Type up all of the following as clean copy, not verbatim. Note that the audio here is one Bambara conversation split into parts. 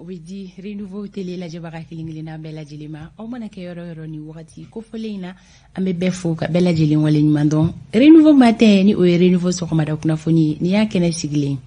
Widi renouveau télé la jabara kilingilina bella jilima o mana ke yoro ni wakati ko folena ambe befo ka bella jilin wala ni mandon renouveau matin ni o renouveau so ko mada kuna foni ni ya kene sigile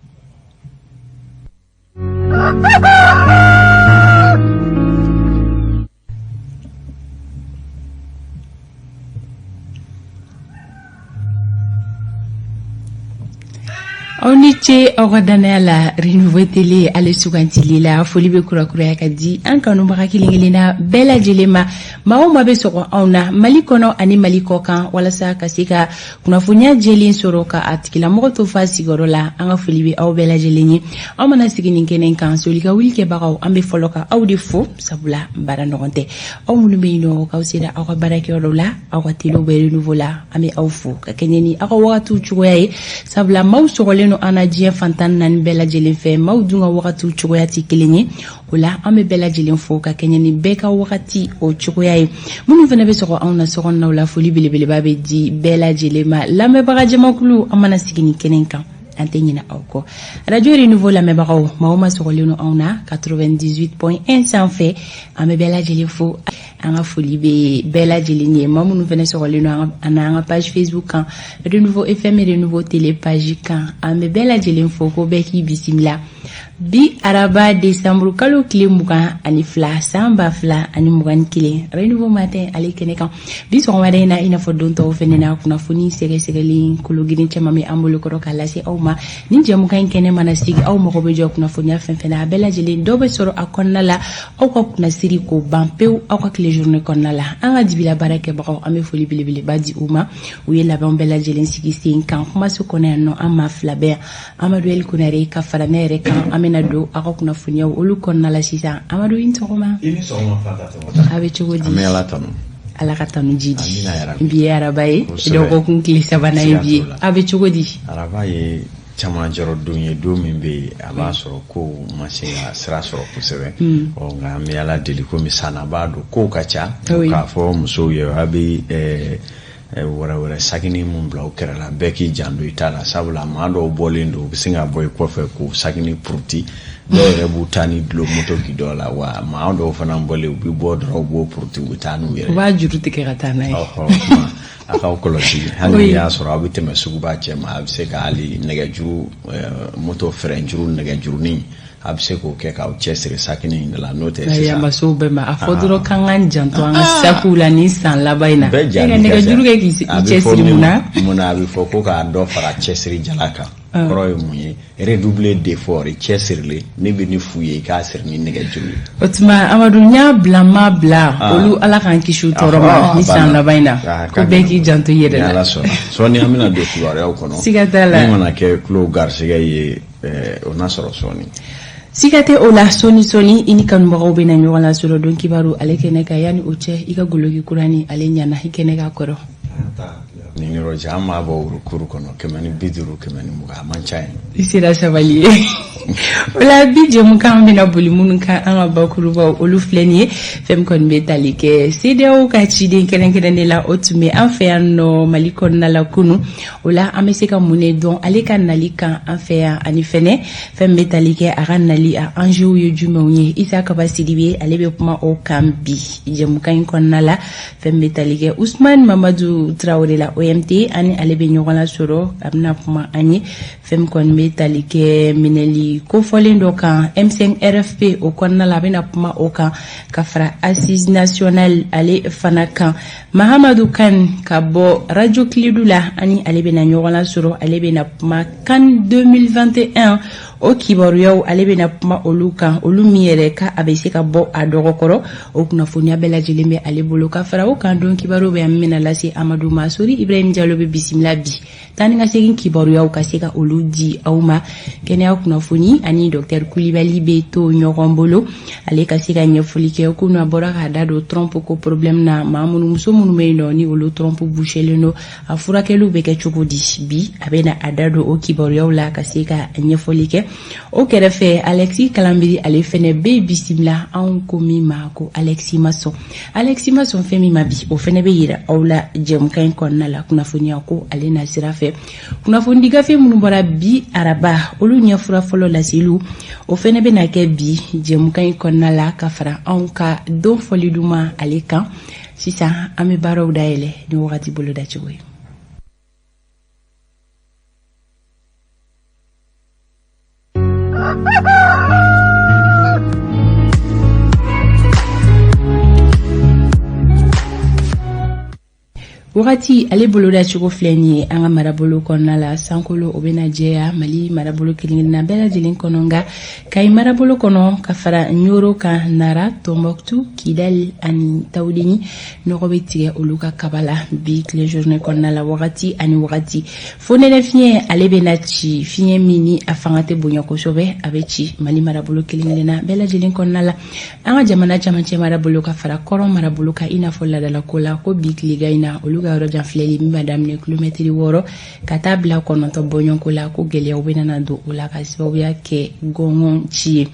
Oniche ogadana la renouveau télé ale sugantili la foli be kura kura yakadi an kanu maka kilingilina bella jilema maoma be soko ona malikono ani maliko kan wala sa kasika kuna funya jelin soroka atikila moto fasi gorola anga foli be aw bella jilenyi amana sigini kenen kan solika wilke bagaw ambe foloka aw de fo sabula bara nogonte aw mulumbe ino ka usida aw barake rola aw tilo be renouveau la ame aw fo ka kenyeni aw watu chugoyaye sabula maw sogoleno ana jien fantan nan bella jelen fe mawdunga wakati chugoyati kilinyi wala ame bella jelen fo ka kenyeni beka wakati o chugoyaye munu fene be soko awna soko na wala foli bilebele babe di bella jelema lambe baga jamakulu amana sigini kenenkan antenya auko radio renouveau la mebaro maoma sogoleno awna 98.1 sans fait ame bella jelen fo anga foli be bella jelinye mamunu fene sogoleno ana page Facebook kan renouveau FM renouveau télé page kan ame bella jelen fo ko beki bisimila bi araba décembre kalo kile muka ani fla samba fla ani mugan kile renouveau matin ale kene kan bi so wade na ina fo don to fene na kuna foni sege li kulu gini chama mi ambolo ko kala si awma ni jamu kan kene mana sigi aw mo ko be jok na foni afen fena bella jelen do be soro akonna la aw ko kuna siri ko bampew aw ko kile journée konna la anga dibila barake ba ame foli bilibili badi uma uye la bella jelen sigi 5 ans kuma su kone no ama flaber amadu el kunare ka faranere kan amena do ako kuna funya olu konna la sisa amadu intoma abe chogodi amela tanu ala katanu jidi bi arabaye do ko kun klisa bana bi abe chogodi arabaye chama jaro dunye do mimbe aba soro ko mashinga sira soro kusebe o nga mi ala deliko mi sana bado ko kacha ka fo muso ye abi wara sakini mun bla okerala beki jando itala sabula mando bolendo bisinga boy ko fe ko sakini pruti do rebutani dlo moto kidola wa mando fana mbole bi bodro bo pruti utanu yere wa juruti ke gatana aka okolosi hani ya soro abite mesuba chema abse ka ali negaju moto frenjuru negaju ni abse ko ke ka chesire sakini ndala note sesa ya masobe ma afodro kangan janto anga sakula ni san labaina ega negaju ke ki chesire muna abi foko ka do fara chesire jalaka kroy muye redoubler d'effort chesire le ne be ni fuye ka sir ni negaju otma amadu nya blama bla olu ala kan kishu toroma ni san labaina ko beki janto yede la so ni amina do kulore o kono sigatala ngona ke klo garsiga ye ona soro soni sikate ola soni ini kan mo be na nyola solo don kibaru alekene ka yani uche iga gologi kurani alenya hikene ka koro ni roja ama bo kuru kono kemani biduru kemani muga manchain isira sabali ola bidje mukam bina buli munka anga bakuru ba olu flenie fem kon metalike cdo ka chidi kenen la otume anfeano malikon na la kunu ola ameseka mune don aleka nalika anfea anifene fem metalike aranali a anjou yo jumonye isa kabasidibe alebe kuma o kambi je mukan kon nala fem metalike Ousmane Mamadou Traoré la OMT ani alebe nyogala soro abna kuma ani fem kon metalike mineli ko folendo kan M5 RFP o konna la bena puma o kan kafra assise nationale ale fanaka Mahamadou Kan kabo radio Klidula ani alebe na nyola soro alebe na puma kan 2021 o kibaru yaw alebe na puma oluka olumiere ka abese ka bo adogokoro o kuna fonia bella jelembe alebolo kafra o kan don kibaru be amina lasi Amadou Masuri Ibrahim Diallo be bismillah bi tani nga segin kibaru yaw ka seka oludi awma kene kuna foni ani Dr Koulibaly beto nyogombolo ale ka seka nyefulike ko no abora ka dado trompe ko problème na mamunu muso munu meno ni olo trompe boucheleno afura kelu be ke chokodi bi abena adado o kibaru yaw la ka seka nyefulike o kerefe Alexis Kalambiri ale fene be bismillah an komi mako Alexis Masson femi mabi o fene be yira awla jem kan konna la kuna foni ko ale na sirafe kuna fondi gafe munu bara bi araba olu nya fura folo la lasilu o fene be na ke bi jemukan konna la ka fara an ka don foli duma ale kan sisan an be baaraw dayɛlɛ ni wagati bolo dacogo ye. Wagati ale boloda cogo filɛ nin ye an ka marabolo kɔnɔna la sankolo o bɛna jɛya Mali marabolo kelen-kelenna bɛɛ lajɛlen kɔnɔ nka Kayi marabolo kɔnɔ ka fara Ɲoro kan Nara Tombouctou Kidal ani Tawudeni nɔgɔ bɛ tigɛ olu ka kaba la bi tile journée kɔnɔna la wagati ani wagati fonɛnɛ fiɲɛ ale bɛna ci fiɲɛ min ni a fanga tɛ bonya kosɛbɛ a bɛ ci Mali marabolo kelen-kelenna bɛɛ lajɛlen kɔnɔna la an ka jamana camancɛ marabolo ka fara kɔrɔn marabolo kan i n'a fɔ ladalako la ko bi tilega in na olu yɔrɔ jan filɛli min b'a daminɛ kilomɛtiri 6 ka taa bila 9 bɔɲɔnko la ko gɛlɛyaw bɛna don o la ka sababuya kɛ gɔngɔn ci ye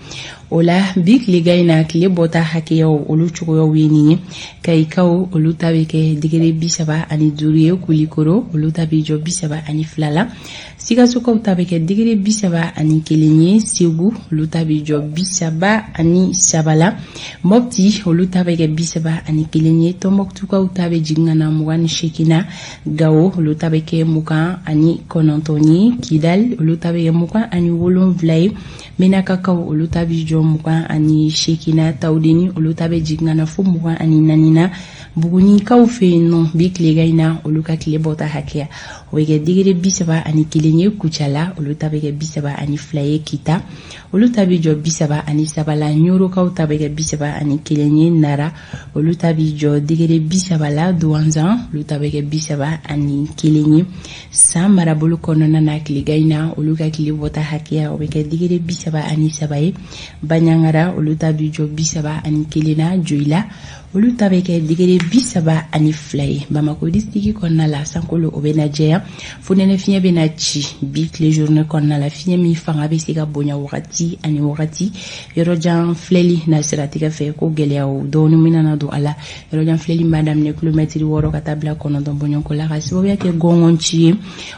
o la bi tilega in na tile bɔta hakɛyaw olu cogoyaw ye nin ye Kayikaw olu ta bɛ kɛ digiri 35 ye Kulikoro olu ta bɛ jɔ 32 la Sikasokaw ta bɛ kɛ digiri 31 ye Segu olu ta bɛ jɔ 33 la Mopti olu ta bɛ kɛ 31 ye Tombouctoukaw ta bɛ jigin ka na 28 Gao olu ta bɛ kɛ 29 ye Kidal olu ta bɛ kɛ 27 ye Menakakaw olu ta bɛ jɔ 28 Tawudeni olu ta bɛ jigin ka na fo 24 na Bugunikaw fɛ yen nɔ bi tilega in na olu ka tile bɔta hakɛya o bɛ kɛ digiri 31 ye Kucala olu ta bɛ kɛ 32 ye Kita olu ta bɛ jɔ 33 la Ɲorokaw ta bɛ kɛ 31 ye Nara olu ta bɛ jɔ digiri 30 la Douanzan olu ta bɛ kɛ 31 ye San marabolo kɔnɔna na tilega in na olu ka tile bɔta hakɛya o bɛ kɛ digiri 33 ye Baɲangara olu ta bɛ jɔ 31 na Joila olu ta bɛ kɛ digiri 32 ye Bamako district kɔnɔna la sankolo o bɛ na jɛya fonɛnɛ fiɲɛ bɛ na ci bi tile journée kɔnɔna la fiɲɛ min fanga bɛ se ka bonya wagati ani wagati yɔrɔjan filɛli na siratigɛ fɛ ko gɛlɛyaw dɔɔni mina na don a la yɔrɔjan filɛli b'a daminɛ kilomɛtiri 6 ka taa bila 9 bɔɲɔnko la ka sababuya kɛ gɔngɔn ci ye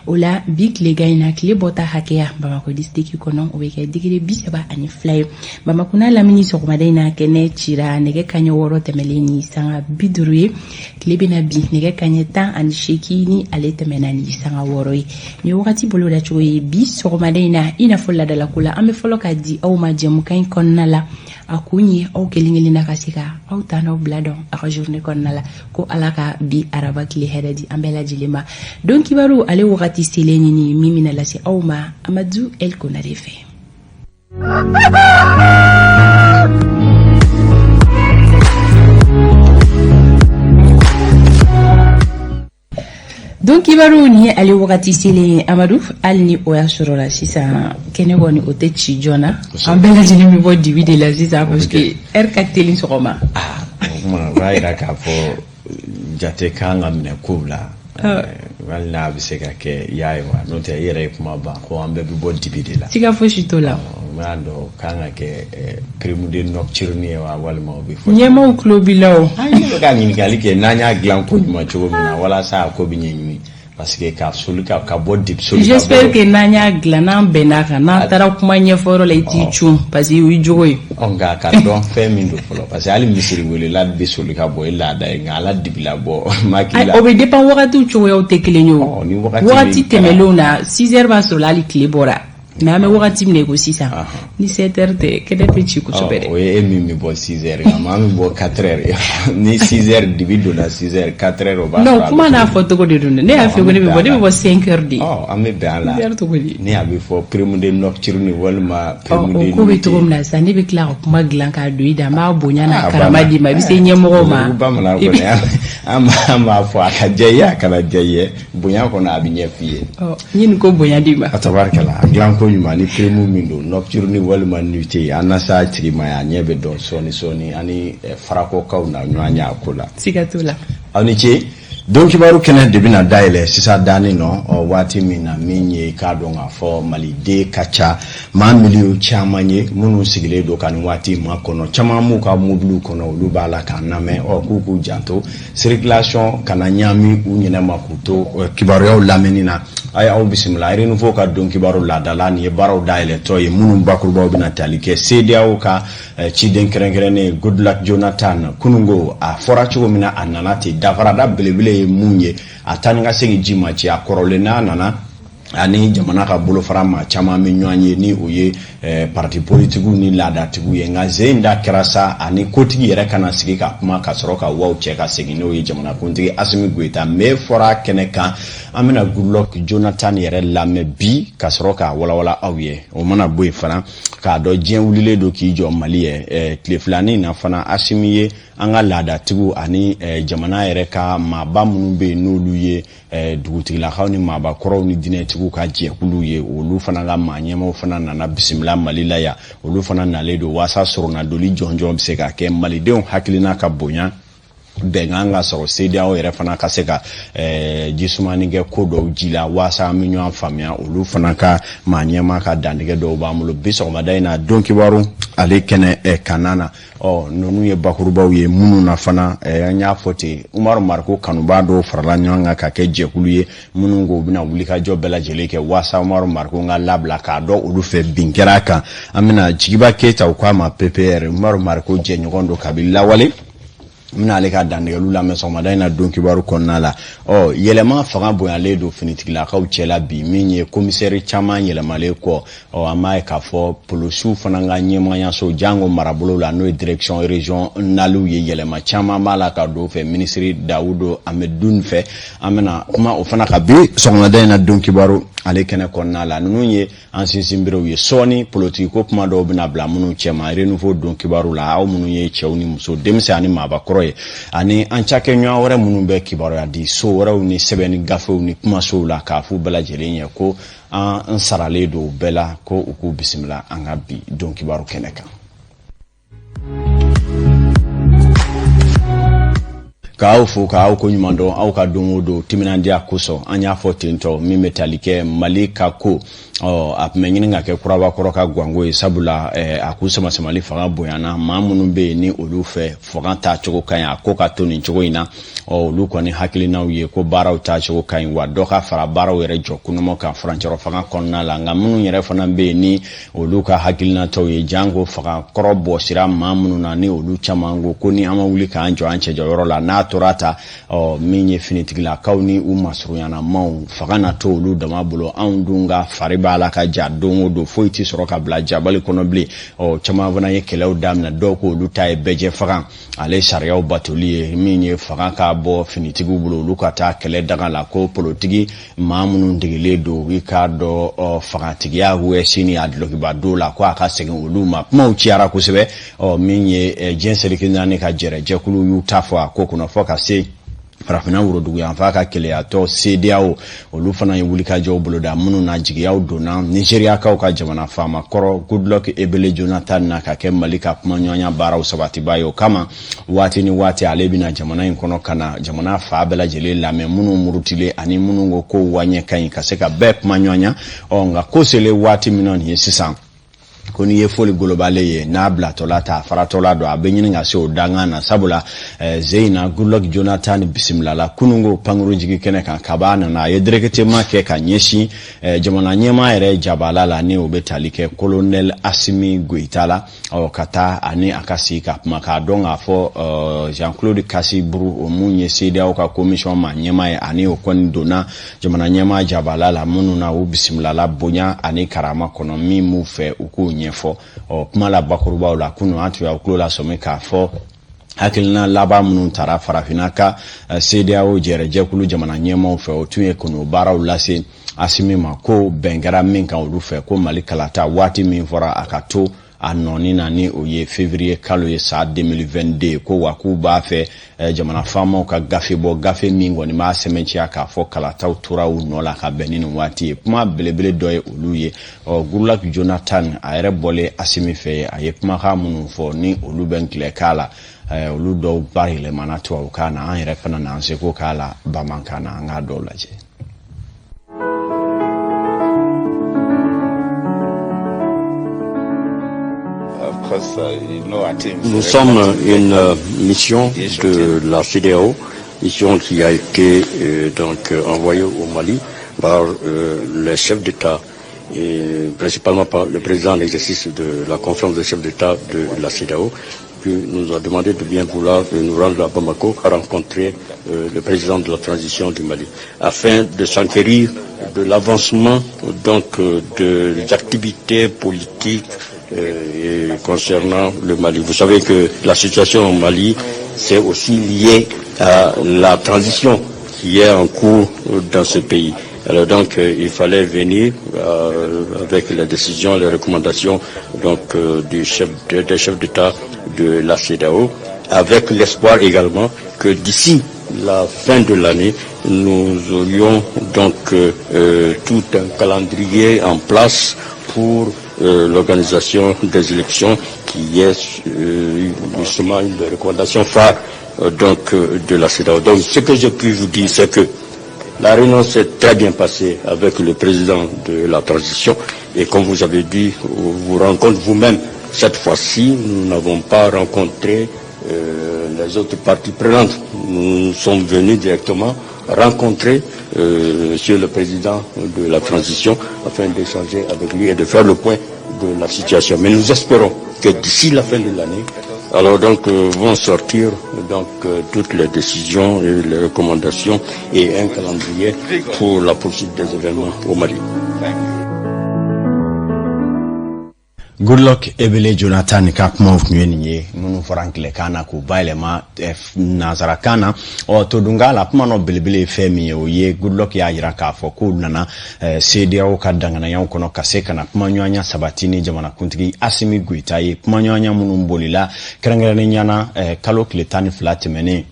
o la bi tilega in na tile bɔta hakɛya Bamako district kɔnɔ o bɛ kɛ digiri 32 ye Bamako n'a lamini sɔgɔmada in na kɛnɛ cira nɛgɛ kaɲɛ 6 tɛmɛlen ni sanga 50 ye tile bɛna bi nɛgɛ kaɲɛ 18 ni ale tɛmɛna ni sanga 6 ye ni wagati bolo da cogo ye bi sɔgɔmada in na i n'a fɔ ladalako la an bɛ fɔlɔ ka di aw ma jɛmukan in kɔnɔna la a kun ye aw kelen-kelen na ka se ka aw ta n'aw bila dɔn a ka journée kɔnɔna la ko ala ka bi araba tile hɛrɛ di an bɛɛ lajɛlen ma don kibaru ale wagati selen ɲini min bɛna lase aw ma Amadou El Konare fɛ. Donc kibaru ni ale wagati selen Amadou hali ni o y'a sɔrɔ la sisan kɛnɛ kɔni o tɛ ci joona an bɛɛ lajɛlen bɛ bɔ dibi de la sisan parce que heure ka teli sɔgɔma o kuma o b'a jira k'a fɔ jate kan ka minɛ kow la wali n'a bɛ se ka kɛ i y'a ye wa n'o tɛ i yɛrɛ ye kuma ban ko an bɛɛ bɛ bɔ dibi de la siga fosi t'o la n b'a dɔn kan ka kɛ crème de nocturne ye wa walima o bɛ fɔ ɲɛmaaw tulo b'i la o an bɛ ka ɲininkali kɛ n'an y'a dilan ko ɲuman cogo min na walasa a ko bɛ ɲɛɲini parce que ka soli ka bɔ dip soli j'espère que n'an y'a dilan n'an bɛnna kan n'an taara kuma ɲɛfɔyɔrɔ la i t'i cun parce que o y'i jogo ye nka ka dɔn fɛn min don fɔlɔ parce que hali misiri welela bɛ soli ka bɔ i laada ye nka ala dibila bɔ maki la o bɛ dépend wagatiw cogoyaw tɛ kelen ye o wagati tɛmɛlenw na 6 heures b'a sɔrɔ hali tile bɔra mais an bɛ wagati min na i ko sisan ni 7 heures tɛ kɛnɛ bɛ ci kosɛbɛ dɛ o ye e min bɛ bɔ 6 heures nka maa min bɔ 4 heures ni 6 heures dibi donna 6 heures 4 heures o b'a sɔrɔ non kuma n'a fɔ cogo de don ne y'a fɛ ko ne bɛ bɔ 5 heures de an bɛ bɛn a la 6 heures cogo di ni a bɛ fɔ crème de nocturne walima crème de nuit o ko bɛ cogo min na sisan ne bɛ tila ka kuma dilan k'a don i da n b'a bonya n'a karama di ma i bɛ se ɲɛmɔgɔw ma bamanan kɔni an b'a fɔ a ka diya i ye a kana diya i ye bonya kɔnɔ a bɛ ɲɛ f'i ye n ye nin ko bonya di ma a tabarikala a dilan ko ɲuman ni crème min don nocturne walima nuitée an na s'a tigi ma a ɲɛ bɛ dɔn sɔɔni ani farakɔkaw na ɲɔgɔn ɲɛ a ko la siga t'o la aw ni ce donc kibaru kɛnɛ de bɛna dayɛlɛ sisan daani nɔ waati min na min ye k'a dɔn k'a fɔ maliden ka ca maa miliyo caman ye minnu sigilen don ka nin waati ma kɔnɔ caman m'u ka mobiliw kɔnɔ olu b'a la k'a lamɛn k'u janto circulation kana ɲami u ɲɛnɛma k'u to kibaruyaw lamɛnni na ay aw bismillah renouveau ka don kibaru la dala ni baraw daile to ye munum bakurbaw bina talike CEDEAO ka ci den kerenkerene Goodluck Jonathan kunungo a fora chugo mina ananati dafarada belebele munye atani nga segi jima ci akorolena nana ani jamana ka bolo farama chama menyoanye ni oye parti politique ni lada tigu ye nga zenda krasa ani kotigi yere kana sigi ka kuma ka soroka waw che ka sigi no ye jamana kuntigi Assimi Goita me fora keneka amena Goodluck Jonathan yere lame bi ka soroka wala awye o mana boy fana ka do jen wulile do ki jo Mali tleflani na fana Assimi ye anga lada tigu ani jamana yere ka maba munube nolu ye dugutigi la khawni maba koro ni dine tigu ka je kulu ye olu fana ga manyema fana na bismillah malila ya olu fana na ledo wasa sorona doli jonjo bse ka ke malidenw hakilina ka bonya benganga soro CEDEAO yere fana ka se ka jisumani ge kodo jila wasa minyo famia olu fana ka manyema ka dandige do ba mulo biso madaina donki waru ale kene kanana nonu ye bakurubaw ye munu na fana nya fote Umar Marko kanuba do farala nyanga ka ke jekulu ye munu ngo bina wulika jo bela jeleke wasa Umar Marko nga labla ka do olu fe binkera ka amina jigiba keta kwa ma PPR Umar Marko je nyogondo kabila wale mina ale ka dandigelu la me soma dayna donki baru konnala yelema fanga boyale do finitigila ka uchela bi minye commissaire chama yelemale ko amaye ka fo polosu fananga nyema ya so jango marabolo la no direction région nalu yelema chama mala ka do fe ministre Daudo Amedoun fe amena kuma ofana ka bi soma dayna donki baru ale kene konnala nunye ansinsimbiro ye soni politiko kuma do bina bla munu chema renouveau donki baru la aw munu ye chewni muso demse ani mabakoro ani anchake nyo wore munu be kibaro ya di so wore ni sebeni gafe ni kuma so la ka fu bela jelenye ko an sarale do bela ko uku bismillah angabi don kibaro keneka ka fu ka ko nyumando au ka dongodo timinandia kuso anya fotinto mimetalike malika ko apmenyini ngake kuraba koroka gwango sabula akusema semali fanga boyana mamunu be ni olufe foganta chogo kan akoka toni chogo ina luko ni hakili na uye ko bara uta chogo kan wa doka fara bara were jokuno mo kan franchero fanga konna la ngamunu yere fana be ni oluka hakili na to ye jango fanga korobo sira mamunu na ni olu chamango ko ni ama wuli kan jo anche joro la na torata minye finitigla kauni umasru yana mau fanga na to olu damabulo andunga fariba ala ka ja dongo do foiti soro ka bla jabal kono bli chama vana ye kelew damna do ko luta e beje fagan ale sharia batuli minye fagan ka bo finitigu bulo lukata kele daga la ko politiki mamunu ndigile do wika do fagatigi ya we sini adlo ki bado la ko aka segen uluma mo chiara ko sebe minye jenseri kinani ka jere jekulu yu tafwa ko kuno foka se farafina wuro dugu ya faka kele ya to CEDEAO olu fana yulika jo boloda munu na jigiya dona Nigeria ka ka jamana fama koro Goodluck Ebele Jonathan na ka ke malika kuma nyonya bara usabati bayo kama wati ni wati alebi na jamana inkono kana jamana fa bela jele la me munu murutile ani munu ngo ko wanye kan kaseka be kuma nyonya nga kosele wati minoni yesisa koni ye foli globale ye na blatola ta faratola do abenyin nga se odanga na sabula zeina Goodluck Jonathan bismillah kunungo panguru jigi kene kan kabana na ye direkete make ka nyeshi jamana nyema ere jabala la ne obetalike Colonel Assimi Goita la kata ani akasika maka donga fo Jean-Claude Kasibru omunye CEDEAO ka commission ma nyema ani okon dona jamana nyema jabala la munu na bismillah bonya ani karama kono mi mu fe uku nyefo kuma la bakuruba la kuno atu ya uklo la someka fo hakilina laba munu tara farafinaka CEDEAO jereje kulu jamana nyema fe otuye kuno bara ulase Assimi mako bengara minka ulufe ko malikalata wati minfora akato anoni nani oye février kalo ye sa 2022 ko wakuba fe jamana famo ka gafe mingo ni ma semenchi aka fo kalata utura unola ka benini wati kuma belebele doye oluye Goodluck Jonathan ayre bole Assimi fe aye kuma ka munu fo ni olu benkle kala olu do bari le manatu ukana ayre fana na anseko kala bamankana nga dolaje. Nous sommes une mission de la CEDEAO, mission qui a été donc envoyée au Mali par les chefs d'État et principalement par le président en exercice de la conférence des chefs d'État de la CEDEAO, qui nous a demandé de bien vouloir nous rendre à Bamako à rencontrer le président de la transition du Mali, afin de s'enquérir de l'avancement donc des activités politiques concernant le Mali. Vous savez que la situation au Mali, c'est aussi lié à la transition qui est en cours dans ce pays. Alors donc il fallait venir avec les décisions, les recommandations donc des chefs d'État de la CEDEAO, avec l'espoir également que d'ici la fin de l'année, nous aurions donc tout un calendrier en place pour l'organisation des élections, qui est justement une des recommandations phares donc de la CEDEAO. Donc ce que je puis vous dire, c'est que la réunion s'est très bien passée avec le président de la transition, et comme vous avez dit, vous rencontrez vous-même, cette fois-ci, nous n'avons pas rencontré les autres parties prenantes. Nous sommes venus directement rencontrer Monsieur le président de la transition afin d'échanger avec lui et de faire le point de la situation. Mais nous espérons que d'ici la fin de l'année, alors donc vont sortir donc toutes les décisions et les recommandations et un calendrier pour la poursuite des événements au Mali. Goodluck Ebele Jonathan ka kuma kunye nunu farankile kana ku bailema nazara kana o to dunga la kuma no belebele femi o ye Goodluck ya yira ka fo ku nana CEDEAO ka dangana yan kono kaseka na kuma nywanya sabatini jamana kuntigi Assimi Goita ye kuma nywanya munumbolila kerengere nyana kalo kletani flat mene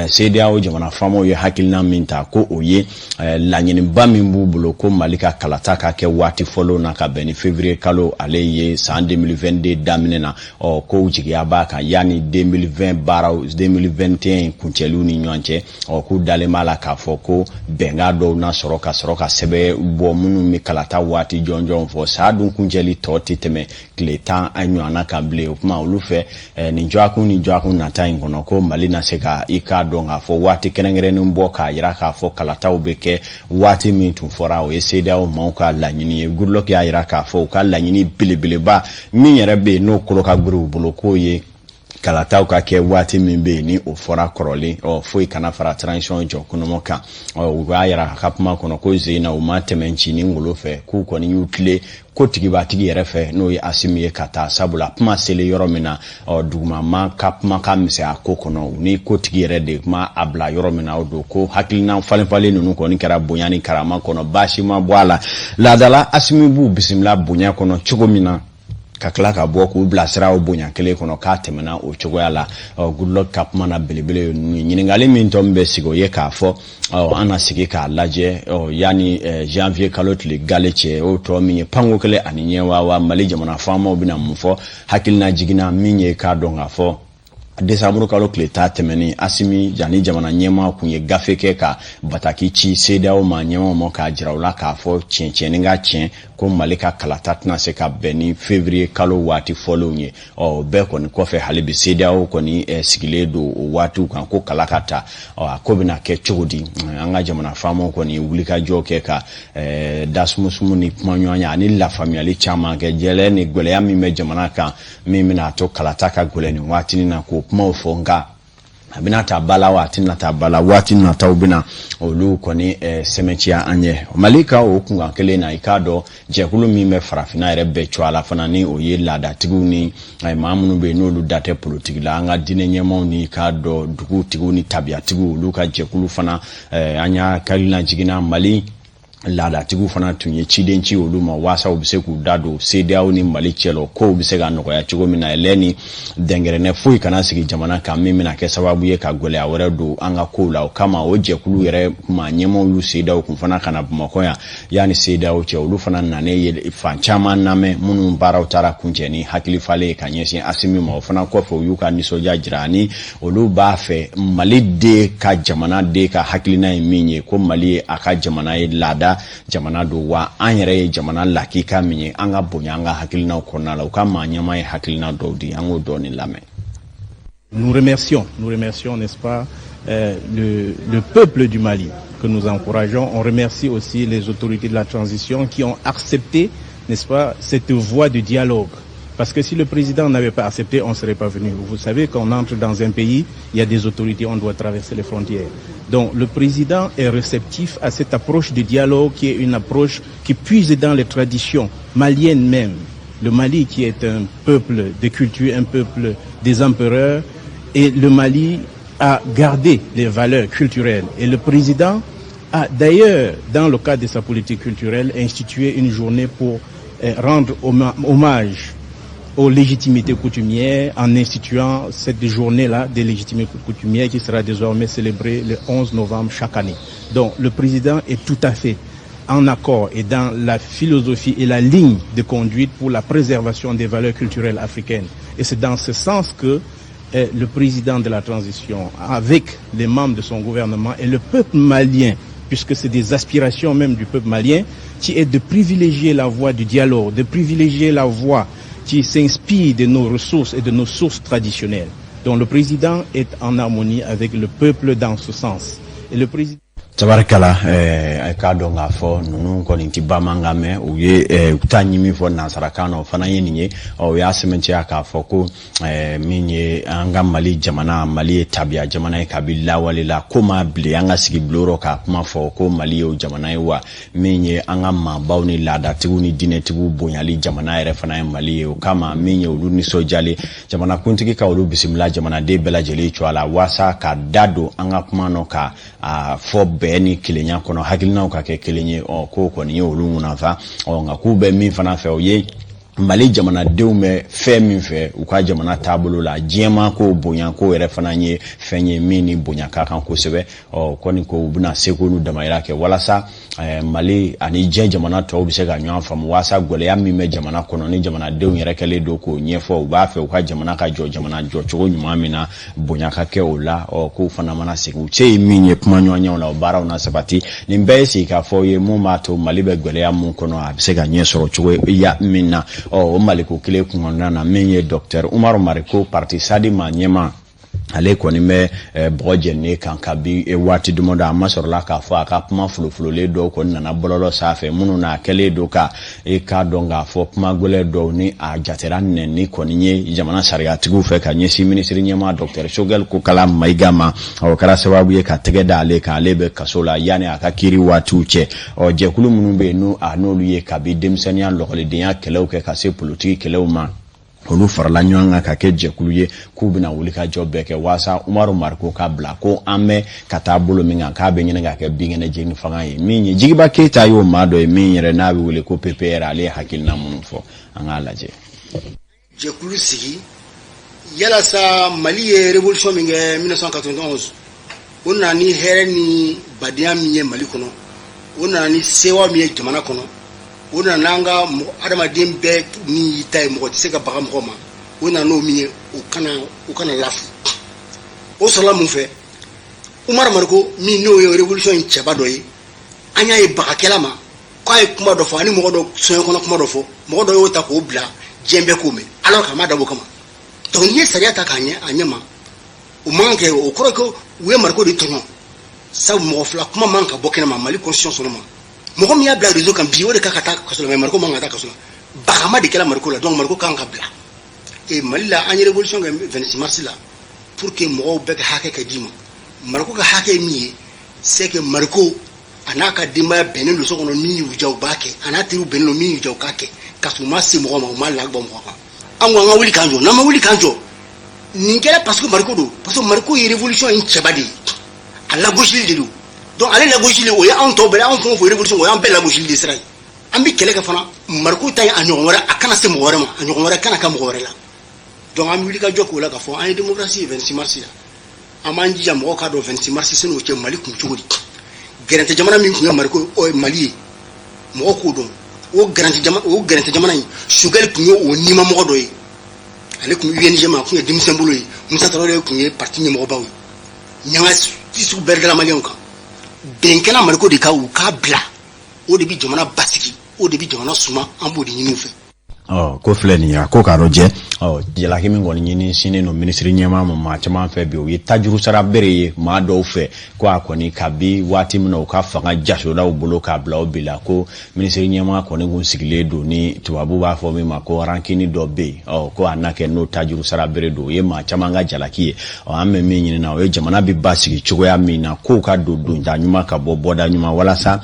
CEDEAO jamana famo ye hakilina minta ko oye lanyini ba min bu bulo ko malika kalata ka ke wati follow na ka beni février kalo ale ye san 2022 daminena o ko jigiya ba ka yani 2020 bara 2021 kuntelu ni nyonche o ku dale mala ka foko benga do na soroka sebe bo munu mi kalata wati jonjon fo sa dun kunjeli toti teme kletan anywana ka ble kuma olufe ni jwaku na time kono ko malina seka ika donga fo wati kenengere mboka yira ka fo kalata ubeke wati mintu fora o CEDEAO mauka lanyini Goodluck ya yira ka fo ka lanyini bilibili ba mi yere be no koloka guru buloko ye kalata ka ke wati mimbe ni o fora koroli o fo ikana fara transition jo kunomoka o yira ka puma kono ko zina o matemenchi ni ngolofe ku ko ni yutle ko tigi ba tigi yere fe no ye Assimi kata sabula puma sele yoromina o duguma ma kapma kamise akokono ni ko tigi yere de ma abla yoromina o do ko hakilina falen nunu ko ni kara bonyani karama kono bashi ma bwala la dala Assimi bu bisimla bonya kono chugomina kakla ka boku blasira o bonya kele kono ka temena o chogoyala Goodluck kapma na belebele nyiningali min tombe sigo ye ka fo ana sigi ka laje yani janvier kalotli galeche o to minye pango kele aninye wa Mali jamana famo bina mfo hakilina jigina minye ka donga fo Desamuru kalo kleta temeni Assimi jani jamana nyema kunye gafeke ka bataki chi CEDEAO ma nyema mo ka jirawla ka fo chencheninga chen ko malika kalatatna se ka beni février kalo wati folonye o be ko ni kofe halibi CEDEAO ko ni sigile do watu kan ko kalakata ko bina ke chugudi anga jamana famo ko ni wulika joke ka dasmusmu ni manyonya ni la famille chama ke jele ni gole ya mi jamana ka mimi na to kalataka gole ni wati ni na ko maufonga abinata bala wati nata bala wati nata ubina olu koni semechia anye malika okunga kele na ikado jekulu mime farafina rebe chwala fanani oye lada tiguni maamunu be no lu date politique la anga dine nyemo ni ikado dugu tiguni tabia tigu luka jekulu fana anya kalina jigina Mali lada tigu fana tunye chidenchi oluma wasa obise ku dado CEDEAO ni Mali chelo ko obise ga noko ya chigo mina eleni dengere ne fui kana sigi jamana ka mimi na ke sababu ye ka gole awore do anga kula kama oje kulu yere ma nyemo lu CEDEAO kumfana kana bumako ya yani CEDEAO che olu fana nane ye fanchama name munu mbara utara kunjeni hakili fale kanyesi Assimi ma fana ko fo yuka ni soja jirani olu bafe Mali de ka jamana de ka hakili na minye ko Mali aka jamana ye lada jamana do wa anyere jamana lakika minye anga bonyanga hakilina konala ukama nyama hakilina dodi ango doni lame. Nous remercions, n'est-ce pas, le peuple du Mali que nous encourageons. On remercie aussi les autorités de la transition qui ont accepté, n'est-ce pas, cette voie de dialogue. Parce que si le président n'avait pas accepté, on ne serait pas venu. Vous savez, quand on entre dans un pays, il y a des autorités, on doit traverser les frontières. Donc le président est réceptif à cette approche de dialogue qui est une approche qui puise dans les traditions maliennes même. Le Mali qui est un peuple de culture, un peuple des empereurs, et le Mali a gardé les valeurs culturelles. Et le président a d'ailleurs, dans le cadre de sa politique culturelle, institué une journée pour rendre hommage aux légitimités coutumières en instituant cette journée-là des légitimités coutumières qui sera désormais célébrée le 11 novembre chaque année. Donc le président est tout à fait en accord et dans la philosophie et la ligne de conduite pour la préservation des valeurs culturelles africaines. Et c'est dans ce sens que le président de la transition, avec les membres de son gouvernement et le peuple malien, puisque c'est des aspirations même du peuple malien, qui est de privilégier la voie du dialogue, de privilégier la voie qui s'inspire de nos ressources et de nos sources traditionnelles. Donc le président est en harmonie avec le peuple dans ce sens. Et le président tabarakala ka dɔn k'a fɔ ninnu kɔni ti bamanankan mɛn u ye u ta ɲimi fɔ nansarakan na o fana ye nin ye o y'a sɛbɛntiya k'a fɔ ko min ye an ka Mali jamana, Mali ye tabiya jamana ye kabi lawale la ko ma bile an ka sigi bulon k'a kuma fɔ ko Mali ye o jamana ye wa min ye an ka maabaw ni laadatigiw ni diinɛtigiw bonyali jamana yɛrɛ fana ye Mali ye o kama min ye olu nisɔndiyalen jamanakuntigi ka olu bisimila jamanaden bɛɛ lajɛlen cogo a la waasa ka da don an ka kuma nɔ ka fɔ bɛɛ ni kelenya kɔnɔ hakilinaw ka kɛ kelen ye ko kɔni ye olu ŋunafa nka k'u bɛ min fana fɛ o ye Mali jamanadenw bɛ fɛn min fɛ u ka jamana taabolo la diɲɛma ko bonya ko yɛrɛ fana ye fɛn ye min ni bonya ka kan kosɛbɛ kɔni ko u bɛna seko n'u damayira kɛ walasa Mali ani diɲɛ jamana tɔw bɛ se ka ɲɔgɔn faamu waasa gɛlɛya min bɛ jamana kɔnɔ ni jamanadenw yɛrɛ kɛlen don k'o ɲɛfɔ u b'a fɛ u ka jamana ka jɔ jamana jɔcogo ɲuman min na bonya ka kɛ o la k'u fana mana segin u cɛ ye min ye kuma ɲɔgɔnyaw la o baaraw na sabati nin bɛɛ ye sigi k'a fɔ ye mun b'a to Mali bɛ gɛlɛya mun kɔnɔ a bɛ se ka ɲɛ sɔrɔ cogo ya min na o Maliko kelen kɔnɔna na min ye Dr Umaru Mariko parti Sadi ma ɲɛma ale kɔni bɛ bɔgɔ jɛnnen kan kabi waati dama dɔ a ma sɔrɔla k'a fɔ a ka kuma fulofulolen dɔw kɔni nana bɔlɔlɔ sanfɛ minnu n'a kɛlen don ka k'a dɔn k'a fɔ kuma gɛlɛn dɔw ni a jatera nɛni kɔni ye jamana sariyatigiw fɛ ka ɲɛsin minisiri ɲɛma Dr Choguel Kokala Mayiga ma o kɛra sababu ye ka tɛgɛ da ale kan ale bɛ kaso la yanni a ka kiiri waatiw cɛ jɛkulu minnu bɛ yen n'olu ye kabi denmisɛnniya lɔgɔlidenya kɛlɛw kɛ ka se politiki kɛlɛw ma olu farala ɲɔgɔn kan ka kɛ jɛkulu ye k'u bɛna wuli ka jɔ bɛɛ kɛ waasa Umaru Mariko ka bila ko an bɛ ka taa bolo min kan k'a bɛ ɲini ka kɛ binkɛnɛ jeni fanga ye min ye Jigiba Keyita y'o maa dɔ ye min yɛrɛ n'a bɛ wele ko PPR ale ye hakilina minnu fɔ an k'a lajɛ. Jɛkulu sigi yalasa Mali ye révolution min kɛ 1991 o nana ni hɛrɛ ni badenya min ye Mali kɔnɔ o nana ni sewa min ye jamana kɔnɔ o nana n'an ka adamaden bɛɛ ni ta ye mɔgɔ tɛ se ka baga mɔgɔ ma o nana n'o min ye o kana lafu o sɔrɔla mun fɛ Umaru Mariko min n'o ye révolution in cɛba dɔ ye an y'a ye bagakɛla ma k'a ye kuma dɔ fɔ ani mɔgɔ dɔ soɲɛ kɔnɔ kuma dɔ fɔ mɔgɔ dɔ y'o ta k'o bila diɲɛ bɛɛ k'o mɛn alors k'a ma dabɔ kama donc n'i ye sariya ta k'a ɲɛ a ɲɛ ma o man kɛ o kɔrɔ ko u ye Mariko de tɔɲɔ sabu mɔgɔ fila kuma man ka bɔ kɛnɛ ma Mali constitution sɔnna ma mɔgɔ min y'a bila réseau kan bi o de ka taa kaso la mais Mariko man ka taa kaso la bagama de kɛla Mariko la donc Mariko kan ka bila et Mali la an ye révolution kɛ 26 mars la pour que mɔgɔw bɛɛ ka hakɛ ka d'i ma Mariko ka hakɛ ye min ye c'est que Mariko a n'a ka denbaya bɛnnen don so kɔnɔ min y'u diya u b'a kɛ a n'a teriw bɛnnen don min y'u diya u k'a kɛ ka sɔrɔ u ma se mɔgɔ ma u ma lagbɔ mɔgɔ kan an ko an ka wuli k'an jɔ n'an ma wuli k'an jɔ nin kɛra parce que Mariko don parce que Mariko ye révolution in cɛba de ye a lagosili de don donc ale lagosili o ye anw tɔw bɛɛ anw fɛn o fɛn révolution o y'an bɛɛ lagosili de sira ye an bɛ kɛlɛ kɛ fana Mariko ta ye a ɲɔgɔn wɛrɛ a kana se mɔgɔ wɛrɛ ma a ɲɔgɔn wɛrɛ kana ka mɔgɔ wɛrɛ la donc an bɛ wuli ka jɔ k'o la k'a fɔ an ye démocratie ye 26 mars la an b'an jija mɔgɔw k'a dɔn 26 mars sani o cɛ Mali kun cogo di gɛrɛntɛ jamana min kun ye Mariko Mali ye mɔgɔw k'o dɔn o gɛrɛntɛ jamana in Choguel kun ye o nima mɔgɔ dɔ ye ale kun UNG ma kun ye denmisɛn bolo ye Musa Traoré kun ye parti ɲɛmɔgɔbaw ye ɲanga sugu bɛɛ dala maliyɛnw kan bɛnkɛla Mariko de ka u k'a bila o de bɛ jamana basigi o de bɛ jamana suma an b'o de ɲini u fɛ ko filɛ nin ye ko k'a dɔn jɛ jalaki min kɔni ɲini sini no ministre ɲɛma ma caman fɛ bi o ye tajuru sara bere ye maa dɔw fɛ ko a kɔni kabi waati min na u ka fanga jasodaw bolo k'a bila o bila ko ministre ɲɛma kɔni kun sigilen don ni tubabu b'a fɔ min ma ko rankini dɔ bɛ yen ko a na kɛ n'o tajuru sara bere don o ye maa caman ka jalaki ye an bɛ min ɲini na o ye jamana bɛ basigi cogoya min na kow ka don donta ɲuman ka bɔ bɔda ɲuman walasa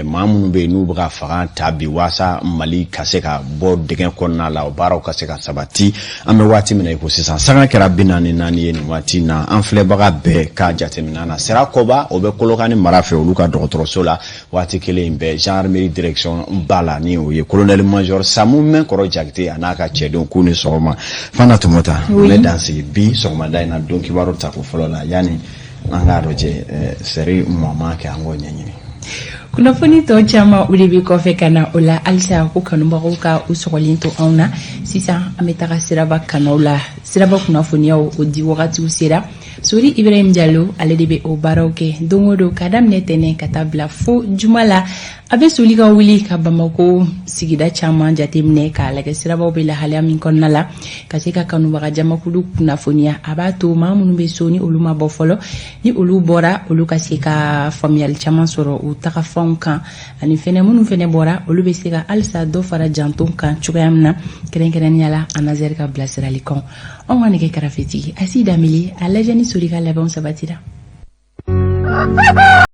maa minnu bɛ yen n'u bɛ ka fanga ta bi walasa Mali ka se ka bɔ dingɛ kɔnɔna la o baaraw ka se ka sabati an bɛ waati min na ko sisan sanga kɛra 44 ye nin waati na an filɛbaga bɛɛ ka jateminɛ na Sera Koba o bɛ Kolokani mara fɛ olu ka dɔgɔtɔrɔso la waati kelen in bɛɛ gendarmerie direction ba la ni o ye colonel major Samu Menkɔrɔ Jakite a n'a ka cɛdenw k'u ni sɔgɔma Fana Tumota n bɛ dansigi bi sɔgɔmada in na don kibaru ta ko fɔlɔ la yani an k'a dɔn cɛ Seri Mama kɛ an k'o ɲɛɲini. Kunnafoni tɔ caman o de bɛ kɔfɛ ka na o la halisa ko kanubagaw ka u sɔgɔlen to anw na sisan an bɛ taga Siraba kanaw la Siraba kunnafoniyaw o di wagatiw sera Sori Ibrahim Diallo ale de bɛ o baaraw kɛ don o don ka daminɛ tɛnɛ ka taa bila fo juma la a bɛ soli ka wuli ka Bamako sigida caman jateminɛ k'a lajɛ sirabaw bɛ lahalaya min kɔnɔna la ka se ka kanubaga jamakulu kunnafoniya a b'a to maa minnu bɛ so ni olu ma bɔ fɔlɔ ni olu bɔra olu ka se ka faamuyali caman sɔrɔ u tagafɛnw kan ani fɛnɛ minnu fɛnɛ bɔra olu bɛ se ka halisa dɔ fara janton kan cogoya min na kɛrɛnkɛrɛnnenya la Anazɛri ka bilasirali kan anw ka nɛgɛ kɛrɛfɛtigi Asi Damili a lajɛ ni Sori ka labɛnw sabatira.